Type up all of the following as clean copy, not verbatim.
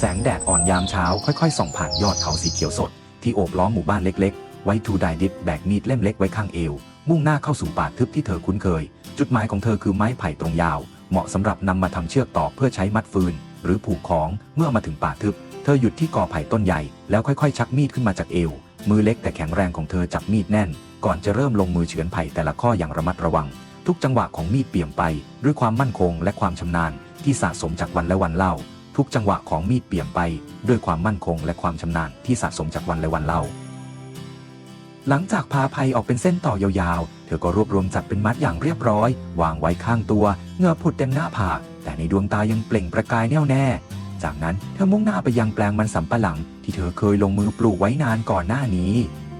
แสงแดดอ่อนยามเช้าค่อยๆส่องผ่านยอดเขาสีเขียวสดที่โอบล้อมหมู่บ้านเล็กๆไว้ทูไดดิฟแบกมีดเล่มเล็กไว้ข้างเอวมุ่งหน้าเข้าสู่ป่าทึบที่เธอคุ้นเคยจุดหมายของเธอคือไม้ไผ่ตรงยาวเหมาะสำหรับนำมาทำเชือกตอกเพื่อใช้มัดฟืนหรือผูกของเมื่อมาถึงป่าทึบเธอหยุดที่กอไผ่ต้นใหญ่แล้วค่อยๆชักมีดขึ้นมาจากเอวมือเล็กแต่แข็งแรงของเธอจับมีดแน่นก่อนจะเริ่มลงมือเฉือนไผ่แต่ละข้ออย่างระมัดระวังทุกจังหวะของมีดเปี่ยมไปด้วยความมั่นคงและความชำนาญที่สะสมจากวันและวันเล่าทุกจังหวะของมีดเปี่ยมไปด้วยความมั่นคงและความชำนาญที่สะสมจากวันและวันเล่าหลังจากพาไผ่ออกเป็นเส้นต่อยาวๆเธอก็รวบรวมจัดเป็นมัดอย่างเรียบร้อยวางไว้ข้างตัวเหงื่อผุดเต็มหน้าผากแต่ในดวงตายังเปล่งประกายแน่วแน่จากนั้นเธอมุ่งหน้าไปยังแปลงมันสำปะหลังที่เธอเคยลงมือปลูกไว้นานก่อนหน้านี้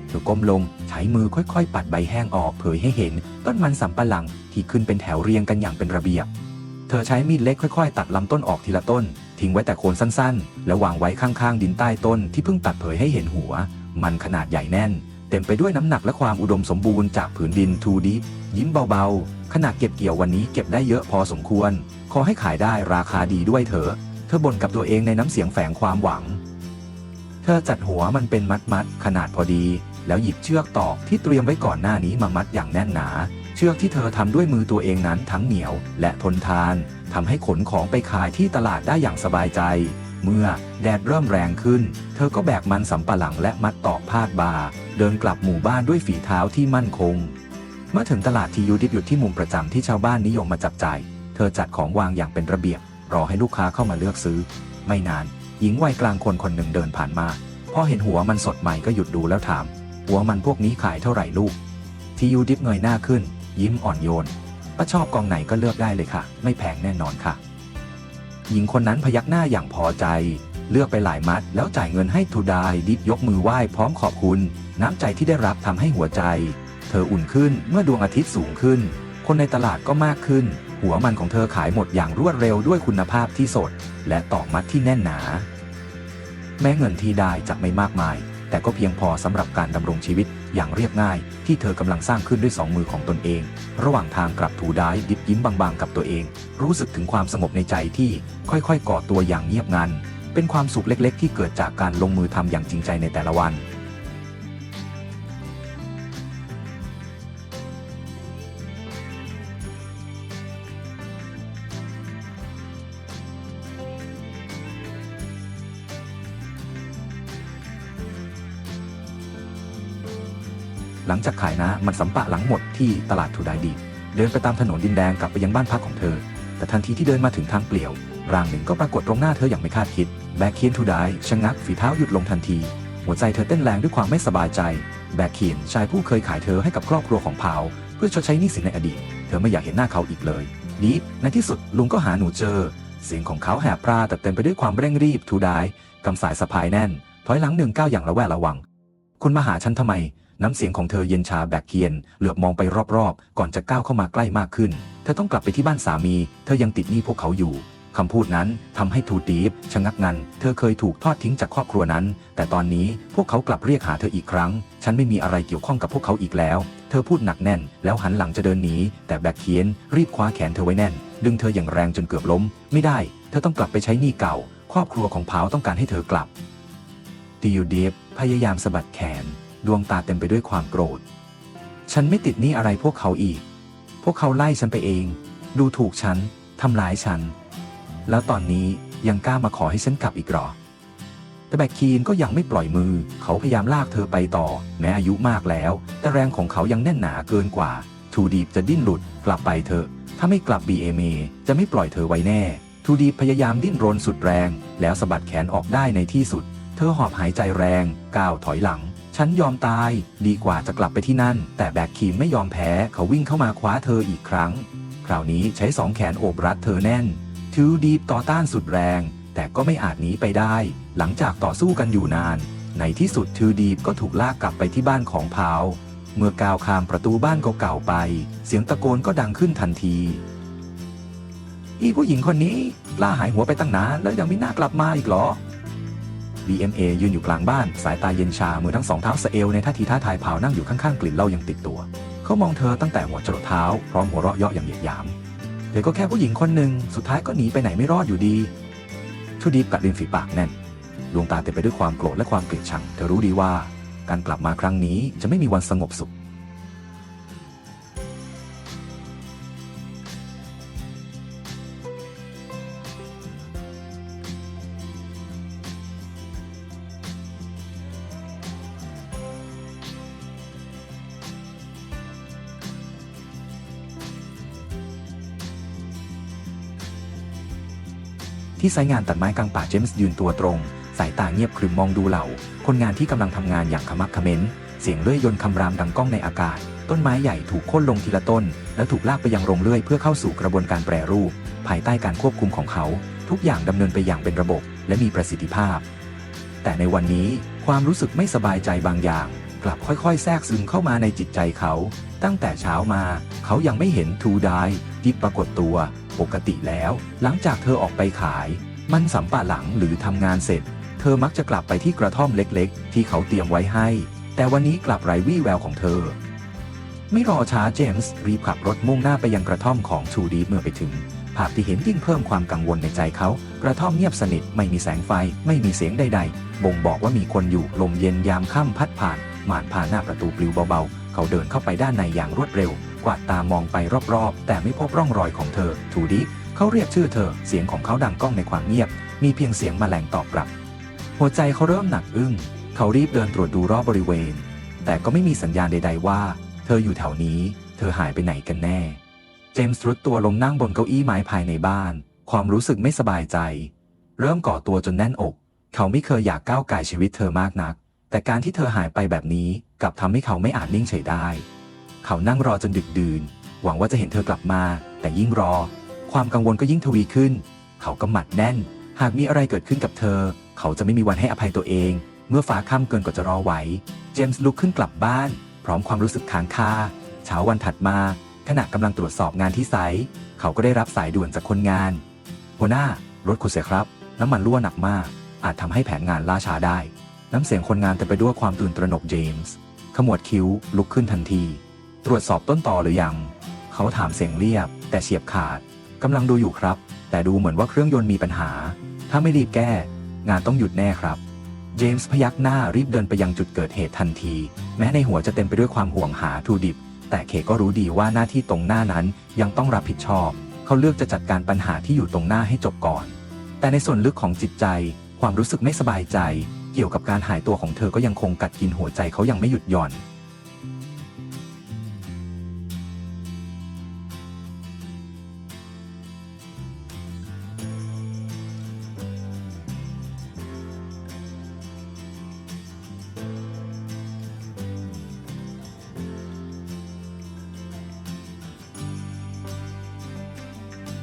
เธอก้มลงใช้มือค่อยๆปัดใบแห้งออกเผยให้เห็นต้นมันสำปะหลังที่ขึ้นเป็นแถวเรียงกันอย่างเป็นระเบียบเธอใช้มีดเล็กค่อยๆตัดลำต้นออกทีละต้นทิ้งไว้แต่โคนสั้นๆแล้ววางไว้ข้างๆดินใต้ต้นที่เพิ่งตัดเผยให้เห็นหัวมันขนาดใหญ่แน่นเต็มไปด้วยน้ำหนักและความอุดมสมบูรณ์จากผืนดินทูดิฟยิ้มเบาๆขนาดเก็บเกี่ยววันนี้เก็บได้เยอะพอสมควรขอให้ขายได้ราคาดีด้วยเถอะเธอบ่นกับตัวเองในน้ำเสียงแฝงความหวังเธอจัดหัวมันเป็นมัดขนาดพอดีแล้วหยิบเชือกตอกที่เตรียมไว้ก่อนหน้านี้มามัดอย่างแน่นหนาเชือกที่เธอทำด้วยมือตัวเองนั้นทั้งเหนียวและทนทานทำให้ขนของไปขายที่ตลาดได้อย่างสบายใจเมื่อแดดเริ่มแรงขึ้นเธอก็แบกมันสำปะหลังและมัดตอกพาดบ่าเดินกลับหมู่บ้านด้วยฝีเท้าที่มั่นคงเมื่อถึงตลาดที่ยูดิฟอยู่ที่มุมประจำที่ชาวบ้านนิยมมาจับจ่ายเธอจัดของวางอย่างเป็นระเบียบรอให้ลูกค้าเข้ามาเลือกซื้อไม่นานหญิงวัยกลางคนคนหนึ่งเดินผ่านมาพอเห็นหัวมันสดใหม่ก็หยุดดูแล้วถามหัวมันพวกนี้ขายเท่าไหร่ลูกที่ยูดิฟเงยหน้าขึ้นยิ้มอ่อนโยนป้าชอบกองไหนก็เลือกได้เลยค่ะไม่แพงแน่นอนค่ะหญิงคนนั้นพยักหน้าอย่างพอใจเลือกไปหลายมัดแล้วจ่ายเงินให้ทูไดดิฟยกมือไหว้พร้อมขอบคุณน้ำใจที่ได้รับทำให้หัวใจเธออุ่นขึ้นเมื่อดวงอาทิตย์สูงขึ้นคนในตลาดก็มากขึ้นหัวมันของเธอขายหมดอย่างรวดเร็วด้วยคุณภาพที่สดและตอกมัดที่แน่นหนาแม้เงินที่ได้จะไม่มากมายแต่ก็เพียงพอสำหรับการดำรงชีวิตอย่างเรียบง่ายที่เธอกำลังสร้างขึ้นด้วย2 มือของตนเองระหว่างทางกลับทูไดดิฟยิ้มบางๆกับตัวเองรู้สึกถึงความสงบในใจที่ค่อยๆก่อตัวอย่างเงียบงันเป็นความสุขเล็กๆที่เกิดจากการลงมือทำอย่างจริงใจในแต่ละวันหลังจากขายนะมันสำปะหลังหมดที่ตลาดทูไดดิฟเดินไปตามถนนดินแดงกลับไปยังบ้านพักของเธอแต่ทันทีที่เดินมาถึงทางเปลี่ยวร่างหนึ่งก็ปรากฏตรงหน้าเธออย่างไม่คาดคิดแบคเคียนทูไดชะงักฝีเท้าหยุดลงทันทีหัวใจเธอเต้นแรงด้วยความไม่สบายใจแบคเคียนชายผู้เคยขายเธอให้กับครอบครัวของพาวเพื่อชดใช้หนี้สินในอดีตเธอไม่อยากเห็นหน้าเขาอีกเลยดิฟในที่สุดลุงก็หาหนูเจอเสียงของเขาแหบพร่าแต่เต็มไปด้วยความเร่งรีบทูไดกำสายสะพายแน่นถอยหลัง1 ก้าวอย่างระแวดระวังคุณมาหาฉันทำไมน้ำเสียงของเธอเย็นชาแบคเคียนเหลือบมองไปรอบๆก่อนจะก้าวเข้ามาใกล้มากขึ้นเธอต้องกลับไปที่บ้านสามีเธอยังติดหนี้พวกเขาอยู่คำพูดนั้นทำให้ทูดิฟชะงักงันเธอเคยถูกทอดทิ้งจากครอบครัวนั้นแต่ตอนนี้พวกเขากลับเรียกหาเธออีกครั้งฉันไม่มีอะไรเกี่ยวข้องกับพวกเขาอีกแล้วเธอพูดหนักแน่นแล้วหันหลังจะเดินหนีแต่แบคเคียนรีบคว้าแขนเธอไว้แน่นดึงเธออย่างแรงจนเกือบล้มไม่ได้เธอต้องกลับไปใช้หนี้เก่าครอบครัวของพาวต้องการให้เธอกลับทูดิฟพยายามสะบัดแขนดวงตาเต็มไปด้วยความโกรธฉันไม่ติดหนี้อะไรพวกเขาอีกพวกเขาไล่ฉันไปเองดูถูกฉันทำร้ายฉันแล้วตอนนี้ยังกล้ามาขอให้ฉันกลับอีกหรอแต่แบคเคียนก็ยังไม่ปล่อยมือเขาพยายามลากเธอไปต่อแม้อายุมากแล้วแต่แรงของเขายังแน่นหนาเกินกว่าทูดิฟจะดิ้นหลุดกลับไปเถอะถ้าไม่กลับBMAจะไม่ปล่อยเธอไว้แน่ทูดิฟพยายามดิ้นรนสุดแรงแล้วสะบัดแขนออกได้ในที่สุดเธอหอบหายใจแรงก้าวถอยหลังฉันยอมตายดีกว่าจะกลับไปที่นั่นแต่แบคเคียนไม่ยอมแพ้เขาวิ่งเข้ามาคว้าเธออีกครั้งคราวนี้ใช้2 แขนโอบรัดเธอแน่นทูดิฟต่อต้านสุดแรงแต่ก็ไม่อาจหนีไปได้หลังจากต่อสู้กันอยู่นานในที่สุดทูดิฟก็ถูกลากกลับไปที่บ้านของพาวเมื่อก้าวข้ามประตูบ้านเก่าๆไปเสียงตะโกนก็ดังขึ้นทันทีอีผู้หญิงคนนี้ล่าหายหัวไปตั้งนานแล้วยังไม่น่ากลับมาอีกหรอBMA ยืนอยู่กลางบ้านสายตาเย็นชามือทั้ง2 เท้าสะเอวในท่าทีท้าทายพาวนั่งอยู่ข้างๆกลิ่นเหล้ายังติดตัวเขามองเธอตั้งแต่หัวจรดเท้าพร้อมหัวเราะเยาะอย่างเหยียดหยามเธอก็แค่ผู้หญิงคนหนึ่งสุดท้ายก็หนีไปไหนไม่รอดอยู่ดี ทูดีฟกัดริมฝีปากแน่นดวงตาเต็มไปด้วยความโกรธและความเกลียดชังเธอรู้ดีว่าการกลับมาครั้งนี้จะไม่มีวันสงบสุขที่ไซต์งานตัดไม้กลางป่าเจมส์ยืนตัวตรงสายตาเงียบครึมมองดูเหล่าคนงานที่กำลังทำงานอย่างขมักเขม้นเสียงเลื่อยยนต์คำรามดังก้องในอากาศต้นไม้ใหญ่ถูกโค่นลงทีละต้นแล้วถูกลากไปยังโรงเลื่อยเพื่อเข้าสู่กระบวนการแปรรูปภายใต้การควบคุมของเขาทุกอย่างดำเนินไปอย่างเป็นระบบและมีประสิทธิภาพแต่ในวันนี้ความรู้สึกไม่สบายใจบางอย่างกลับค่อยๆแทรกซึมเข้ามาในจิตใจเขาตั้งแต่เช้ามาเขายังไม่เห็นทูไดที่ปรากฏตัวปกติแล้วหลังจากเธอออกไปขายมันสำปะหลังหรือทำงานเสร็จเธอมักจะกลับไปที่กระท่อมเล็กๆที่เขาเตรียมไว้ให้แต่วันนี้กลับไร้วี่แววของเธอไม่รอช้าเจมส์รีบขับรถมุ่งหน้าไปยังกระท่อมของทูดีเมื่อไปถึงภาพที่เห็นยิ่งเพิ่มความกังวลในใจเขากระท่อมเงียบสนิทไม่มีแสงไฟไม่มีเสียงใดๆบ่งบอกว่ามีคนอยู่ลมเย็นยามค่ำพัดผ่านหน้าประตูปลิวเบาๆเขาเดินเข้าไปด้านในอย่างรวดเร็วกวาดตามองไปรอบๆแต่ไม่พบร่องรอยของเธอทูดีเขาเรียกชื่อเธอเสียงของเขาดังก้องในความเงียบมีเพียงเสียงแมลงตอบกลับหัวใจเขาเริ่มหนักอึ้งเขารีบเดินตรวจดูรอบบริเวณแต่ก็ไม่มีสัญญาณใดๆว่าเธออยู่แถวนี้เธอหายไปไหนกันแน่เจมส์ทรุดตัวลงนั่งบนเก้าอี้ไม้ภายในบ้านความรู้สึกไม่สบายใจเริ่มก่อตัวจนแน่นอกเขาไม่เคยอยากก้าวก่ายชีวิตเธอมากนักแต่การที่เธอหายไปแบบนี้กลับทำให้เขาไม่อาจนิ่งเฉยได้เขานั่งรอจนดึกดื่นหวังว่าจะเห็นเธอกลับมาแต่ยิ่งรอความกังวลก็ยิ่งทวีขึ้นเขากำหมัดแน่นหากมีอะไรเกิดขึ้นกับเธอเขาจะไม่มีวันให้อภัยตัวเองเมื่อฟ้าค่ำเกินกว่าจะรอไหวเจมส์ลุกขึ้นกลับบ้านพร้อมความรู้สึกค้างคาเช้าวันถัดมาขณะกำลังตรวจสอบงานที่ไซต์เขาก็ได้รับสายด่วนจากคนงานหัวหน้ารถคุณเสียครับน้ำมันรั่วหนักมากอาจทำให้แผนงานล่าช้าได้น้ำเสียงคนงานเต็มไปด้วยความตื่นตระหนกเจมส์ขมวดคิ้วลุกขึ้นทันทีตรวจสอบต้นตอหรือยังเขาถามเสียงเรียบแต่เฉียบขาดกำลังดูอยู่ครับแต่ดูเหมือนว่าเครื่องยนต์มีปัญหาถ้าไม่รีบแก้งานต้องหยุดแน่ครับเจมส์พยักหน้ารีบเดินไปยังจุดเกิดเหตุทันทีแม้ในหัวจะเต็มไปด้วยความห่วงหาทูดิบแต่เคก็รู้ดีว่าหน้าที่ตรงหน้านั้นยังต้องรับผิดชอบเขาเลือกจะจัดการปัญหาที่อยู่ตรงหน้าให้จบก่อนแต่ในส่วนลึกของจิตใจความรู้สึกไม่สบายใจเกี่ยวกับการหายตัวของเธอก็ยังคงกัดกินหัวใจเขายังไม่หยุดหย่อน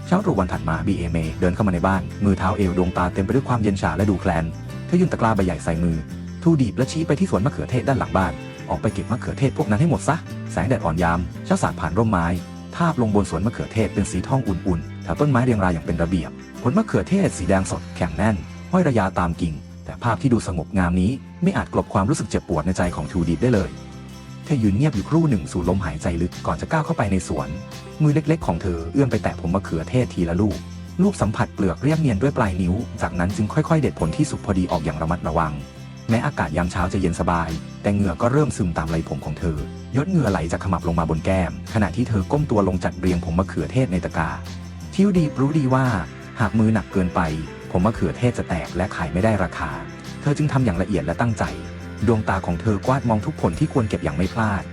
เช้าตรู่วันถัดมาบีเอเมเดินเข้ามาในบ้านมือเท้าเอวดวงตาเต็มไปด้วยความเย็นชาและดูแคลนเธอยื่นตะกร้าใบใหญ่ใส่มือทูดีบและชี้ไปที่สวนมะเขือเทศด้านหลังบ้านออกไปเก็บมะเขือเทศพวกนั้นให้หมดซะแสงแดดอ่อนยามเช้าสาดผ่านร่มไม้ทาบลงบนสวนมะเขือเทศเป็นสีทองอุ่นๆแถวต้นไม้เรียงรายอย่างเป็นระเบียบผลมะเขือเทศสีแดงสดแข็งแน่นห้อยระยาตามกิ่งแต่ภาพที่ดูสงบงามนี้ไม่อาจกลบความรู้สึกเจ็บปวดในใจของทูดีบได้เลยเธอยืนเงียบอยู่ครู่หนึ่งสูดลมหายใจลึกก่อนจะก้าวเข้าไปในสวนมือเล็กๆของเธอเอื้อมไปแตะผลมะเขือเทศทีละลูกสัมผัสเปลือกเรียบเนียนด้วยปลายนิ้วจากนั้นจึงค่อยๆเด็ดผลที่สุกพอดีออกอย่างระมัดระวังแม้อากาศยามเช้าจะเย็นสบายแต่เหงื่อก็เริ่มซึมตามไหล่ผมของเธอยดเหงื่อไหลจากขมับลงมาบนแก้มขณะที่เธอก้มตัวลงจัดเรียงผลมะเขือเทศในตะกร้าทิวดีรู้ดีว่าหากมือหนักเกินไปผลมะเขือเทศจะแตกและขายไม่ได้ราคาเธอจึงทำอย่างละเอียดและตั้งใจดวงตาของเธอกวาดมองทุกผลที่ควรเก็บอย่างไม่พลาด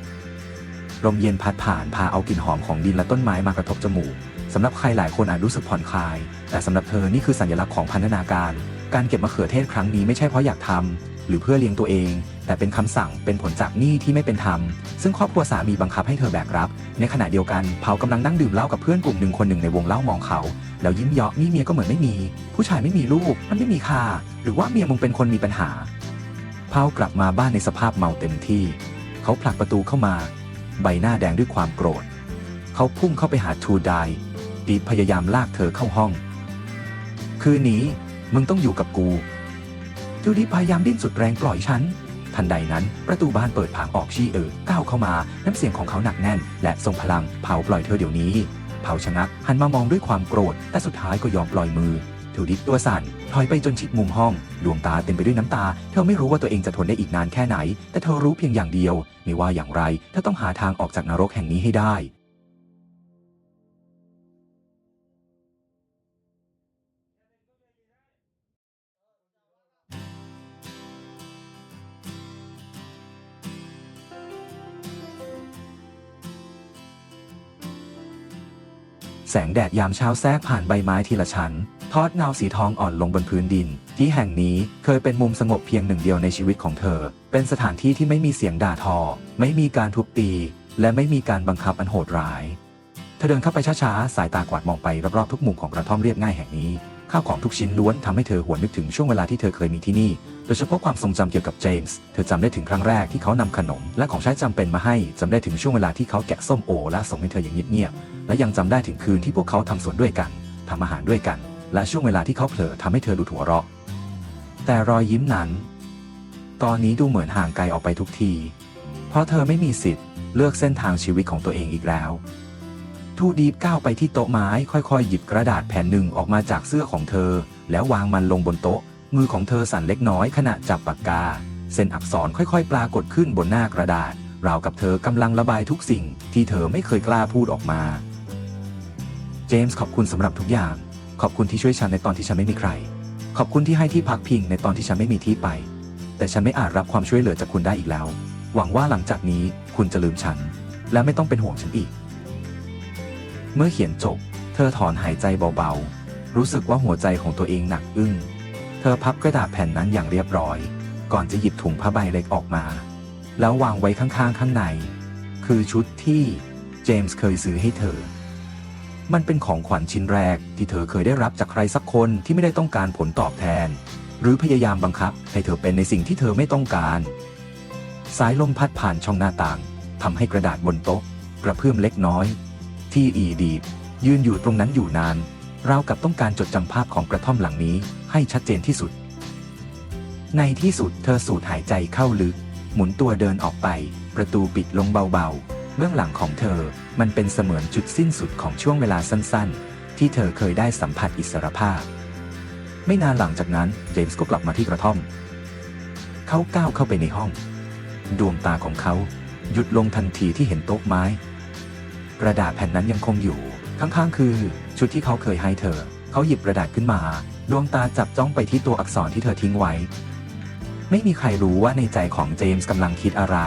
ลมเย็นพัดผ่านพาเอากลิ่นหอมของดินและต้นไม้มากระทบจมูกสำหรับใครหลายคนอาจรู้สึกผ่อนคลายแต่สำหรับเธอนี่คือสัญลักษณ์ของพันธนาการการเก็บมะเขือเทศครั้งนี้ไม่ใช่เพราะอยากทำหรือเพื่อเลี้ยงตัวเองแต่เป็นคำสั่งเป็นผลจากหนี้ที่ไม่เป็นธรรมซึ่งครอบครัวสามีบังคับให้เธอแบกรับในขณะเดียวกันเผากำลังนั่งดื่มเหล้ากับเพื่อนกลุ่มหนึ่งคนหนึ่งในวงเล่ามองเขาแล้วยิ้มเยาะนี่เมียก็เหมือนไม่มีผู้ชายไม่มีลูกมันไม่มีค่าหรือว่าเมียมึงเป็นคนมีปัญหาเผากลับมาบ้านในสภาพเมาเต็มที่เขาผลักประตูเข้ามาใบหน้าแดงด้วยความโกรธเขาพุ่งเข้าไปหาทูไดดีพยายามลากเธอเข้าห้องคืนนี้มึงต้องอยู่กับกูทูดีพยายามดิ้นสุดแรงปล่อยฉันทันใดนั้นประตูบ้านเปิดผางออกชี้ก้าวเข้ามาน้ำเสียงของเขาหนักแน่นและทรงพลังเผาปล่อยเธอเดี๋ยวนี้เผาชะงักหันมามองด้วยความโกรธแต่สุดท้ายก็ยอมปล่อยมือ ทูดิฟตัวสั่นถอยไปจนชิดมุมห้องดวงตาเต็มไปด้วยน้ำตาเธอไม่รู้ว่าตัวเองจะทนได้อีกนานแค่ไหนแต่เธอรู้เพียงอย่างเดียวไม่ว่าอย่างไรเธอต้องหาทางออกจากนรกแห่งนี้ให้ได้แสงแดดยามเช้าแทรกผ่านใบไม้ทีละชั้นทอดเงาสีทองอ่อนลงบนพื้นดินที่แห่งนี้เคยเป็นมุมสงบเพียงหนึ่งเดียวในชีวิตของเธอเป็นสถานที่ที่ไม่มีเสียงด่าทอไม่มีการทุบตีและไม่มีการบังคับอันโหดร้ายเธอเดินเข้าไปช้าๆสายตากวาดมองไปรอบๆทุกมุมของกระท่อมเรียบง่ายแห่งนี้ข้าวของทุกชิ้นล้วนทำให้เธอหวนนึกถึงช่วงเวลาที่เธอเคยมีที่นี่โดยเฉพาะความทรงจำเกี่ยวกับเจมส์เธอจำได้ถึงครั้งแรกที่เขานำขนมและของใช้จำเป็นมาให้จำได้ถึงช่วงเวลาที่เขาแกะส้มโอและส่งให้เธออย่างเงียบๆและยังจำได้ถึงคืนที่พวกเขาทำสวนด้วยกันทำอาหารด้วยกันและช่วงเวลาที่เขาเผลอทำให้เธอดูหัวเราะแต่รอยยิ้มนั้นตอนนี้ดูเหมือนห่างไกลออกไปทุกทีเพราะเธอไม่มีสิทธิ์เลือกเส้นทางชีวิตของตัวเองอีกแล้วทูดีฟก้าวไปที่โต๊ะไม้ค่อยๆหยิบกระดาษแผ่นหนึ่งออกมาจากเสื้อของเธอแล้ววางมันลงบนโต๊ะมือของเธอสั่นเล็กน้อยขณะจับปากกาเส้นอักษรค่อยๆปรากฏขึ้นบนหน้ากระดาษราวกับเธอกำลังระบายทุกสิ่งที่เธอไม่เคยกล้าพูดออกมาเจมส์ขอบคุณสำหรับทุกอย่างขอบคุณที่ช่วยฉันในตอนที่ฉันไม่มีใครขอบคุณที่ให้ที่พักพิงในตอนที่ฉันไม่มีที่ไปแต่ฉันไม่อาจรับความช่วยเหลือจากคุณได้อีกแล้วหวังว่าหลังจากนี้คุณจะลืมฉันและไม่ต้องเป็นห่วงฉันอีกเมื่อเขียนจบเธอถอนหายใจเบาๆรู้สึกว่าหัวใจของตัวเองหนักอึ้งเธอพับกระดาษแผ่นนั้นอย่างเรียบร้อยก่อนจะหยิบถุงผ้าใบเล็กออกมาแล้ววางไว้ข้างๆข้างในคือชุดที่เจมส์เคยซื้อให้เธอมันเป็นของขวัญชิ้นแรกที่เธอเคยได้รับจากใครสักคนที่ไม่ได้ต้องการผลตอบแทนหรือพยายามบังคับให้เธอเป็นในสิ่งที่เธอไม่ต้องการสายลมพัดผ่านช่องหน้าต่างทำให้กระดาษบนโต๊ะกระเพื่อมเล็กน้อยที่อีดีฟยืนอยู่ตรงนั้นอยู่นานราวกับต้องการจดจำภาพของกระท่อมหลังนี้ให้ชัดเจนที่สุดในที่สุดเธอสูดหายใจเข้าลึกหมุนตัวเดินออกไปประตูปิดลงเบาๆเบื้องหลังของเธอมันเป็นเสมือนจุดสิ้นสุดของช่วงเวลาสั้นๆที่เธอเคยได้สัมผัสอิสรภาพไม่นานหลังจากนั้นเจมส์ก็กลับมาที่กระท่อมเขาก้าวเข้าไปในห้องดวงตาของเขาหยุดลงทันทีที่เห็นโต๊ะไม้กระดาษแผ่นนั้นยังคงอยู่ข้างๆคือชุดที่เขาเคยให้เธอเขาหยิบกระดาษขึ้นมาดวงตาจับจ้องไปที่ตัวอักษรที่เธอทิ้งไว้ไม่มีใครรู้ว่าในใจของเจมส์กำลังคิดอะไร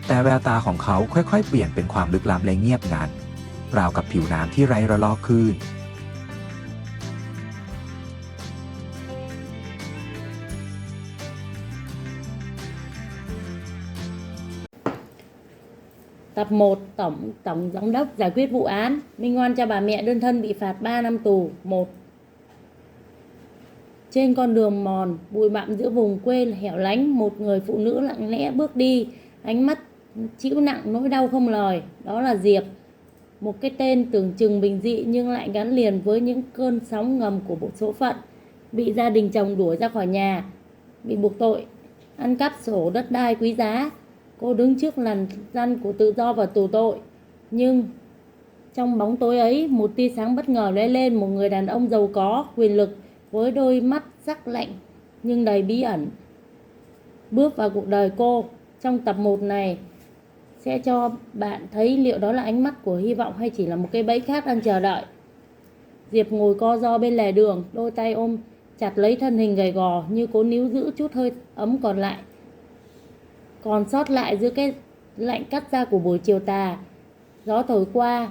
แต่แววตาของเขาค่อยๆเปลี่ยนเป็นความลึกลับและเงียบงันราวกับผิวน้ำที่ไร้ระลอกคลื่นTập 1 Tổng Giám đốc giải quyết vụ án minh oan cho bà mẹ đơn thân bị phạt 3 năm tù 1. Trên con đường mòn bụi bặm giữa vùng quê hẻo lánh, một người phụ nữ lặng lẽ bước đi, ánh mắt trĩu nặng nỗi đau không lời. Đó là Diệp, một cái tên tưởng chừng bình dị nhưng lại gắn liền với những cơn sóng ngầm của một số phận. Bị gia đình chồng đuổi ra khỏi nhà, bị buộc tội ăn cắp sổ đất đai quý giá. Cô đứng trước lằn răn của tự do và tù tội. Nhưng trong bóng tối ấy, một tia sáng bất ngờ lóe lên, một người đàn ông giàu có, quyền lực với đôi mắt sắc lạnh nhưng đầy bí ẩn bước vào cuộc đời cô. Trong tập 1 này sẽ cho bạn thấy liệu đó là ánh mắt của hy vọng hay chỉ là một cái bẫy khác đang chờ đợi. Diệp ngồi co ro bên lề đường, đôi tay ôm chặt lấy thân hình gầy gò như cố níu giữ chút hơi ấm còn sót lại giữa cái lạnh cắt da của buổi chiều tà. Gió thổi qua